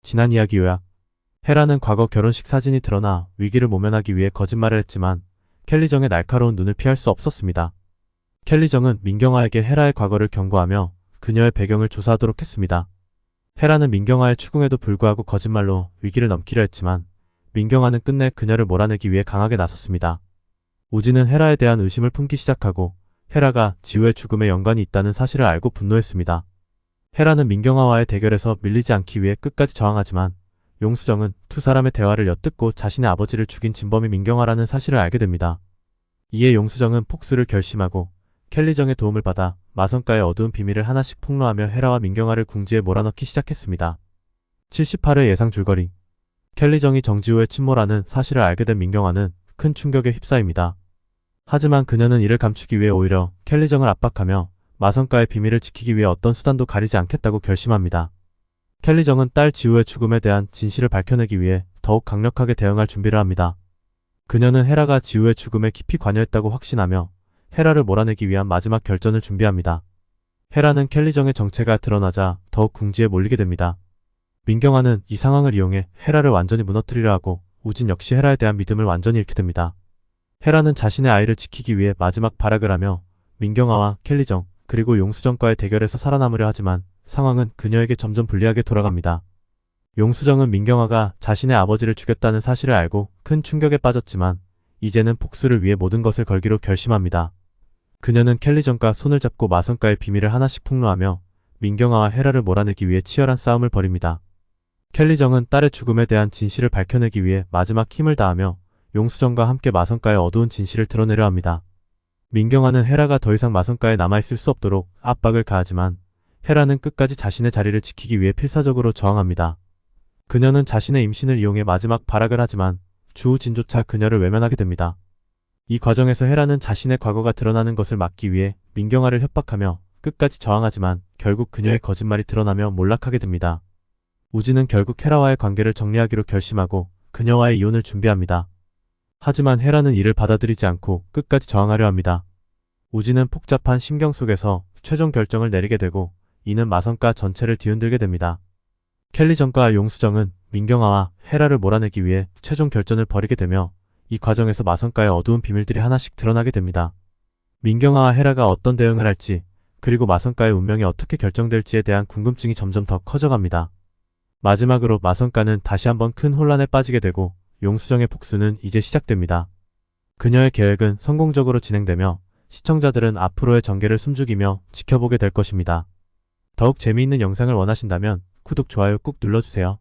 지난 이야기 요약. 헤라는 과거 결혼식 사진이 드러나 위기를 모면하기 위해 거짓말을 했지만 켈리정의 날카로운 눈을 피할 수 없었습니다. 켈리정은 민경아에게 헤라의 과거를 경고하며 그녀의 배경을 조사하도록 했습니다. 헤라는 민경아의 추궁에도 불구하고 거짓말로 위기를 넘기려 했지만 민경아는 끝내 그녀를 몰아내기 위해 강하게 나섰습니다. 우진은 헤라에 대한 의심을 품기 시작하고 헤라가 지우의 죽음에 연관이 있다는 사실을 알고 분노했습니다. 헤라는 민경아와의 대결에서 밀리지 않기 위해 끝까지 저항하지만 용수정은 두 사람의 대화를 엿듣고 자신의 아버지를 죽인 진범이 민경아라는 사실을 알게 됩니다. 이에 용수정은 폭수를 결심하고 켈리정의 도움을 받아 마성가의 어두운 비밀을 하나씩 폭로하며 헤라와 민경아를 궁지에 몰아넣기 시작했습니다. 78회 예상 줄거리. 켈리정이 정지우의 친모라는 사실을 알게 된 민경아는 큰 충격에 휩싸입니다. 하지만 그녀는 이를 감추기 위해 오히려 켈리정을 압박하며 마성가의 비밀을 지키기 위해 어떤 수단도 가리지 않겠다고 결심합니다. 켈리정은 딸 지우의 죽음에 대한 진실을 밝혀내기 위해 더욱 강력하게 대응할 준비를 합니다. 그녀는 헤라가 지우의 죽음에 깊이 관여했다고 확신하며 헤라를 몰아내기 위한 마지막 결전을 준비합니다. 헤라는 켈리정의 정체가 드러나자 더욱 궁지에 몰리게 됩니다. 민경아는 이 상황을 이용해 헤라를 완전히 무너뜨리려 하고 우진 역시 헤라에 대한 믿음을 완전히 잃게 됩니다. 헤라는 자신의 아이를 지키기 위해 마지막 발악을 하며 민경아와 켈리정 그리고 용수정과의 대결에서 살아남으려 하지만 상황은 그녀에게 점점 불리하게 돌아갑니다. 용수정은 민경아가 자신의 아버지를 죽였다는 사실을 알고 큰 충격에 빠졌지만 이제는 복수를 위해 모든 것을 걸기로 결심합니다. 그녀는 켈리정과 손을 잡고 마성가의 비밀을 하나씩 폭로하며 민경아와 헤라를 몰아내기 위해 치열한 싸움을 벌입니다. 켈리정은 딸의 죽음에 대한 진실을 밝혀내기 위해 마지막 힘을 다하며 용수정과 함께 마성가의 어두운 진실을 드러내려 합니다. 민경아는 헤라가 더 이상 마성가에 남아있을 수 없도록 압박을 가하지만 헤라는 끝까지 자신의 자리를 지키기 위해 필사적으로 저항합니다. 그녀는 자신의 임신을 이용해 마지막 발악을 하지만 주우진조차 그녀를 외면하게 됩니다. 이 과정에서 헤라는 자신의 과거가 드러나는 것을 막기 위해 민경아를 협박하며 끝까지 저항하지만 결국 그녀의 거짓말이 드러나며 몰락하게 됩니다. 우진은 결국 헤라와의 관계를 정리하기로 결심하고 그녀와의 이혼을 준비합니다. 하지만 헤라는 이를 받아들이지 않고 끝까지 저항하려 합니다. 우진은 복잡한 심경 속에서 최종 결정을 내리게 되고 이는 마성가 전체를 뒤흔들게 됩니다. 켈리정과 용수정은 민경아와 헤라를 몰아내기 위해 최종 결전을 벌이게 되며 이 과정에서 마성가의 어두운 비밀들이 하나씩 드러나게 됩니다. 민경아와 헤라가 어떤 대응을 할지 그리고 마성가의 운명이 어떻게 결정될지에 대한 궁금증이 점점 더 커져갑니다. 마지막으로 마성가는 다시 한번 큰 혼란에 빠지게 되고 용수정의 복수는 이제 시작됩니다. 그녀의 계획은 성공적으로 진행되며 시청자들은 앞으로의 전개를 숨죽이며 지켜보게 될 것입니다. 더욱 재미있는 영상을 원하신다면 구독, 좋아요 꾹 눌러주세요.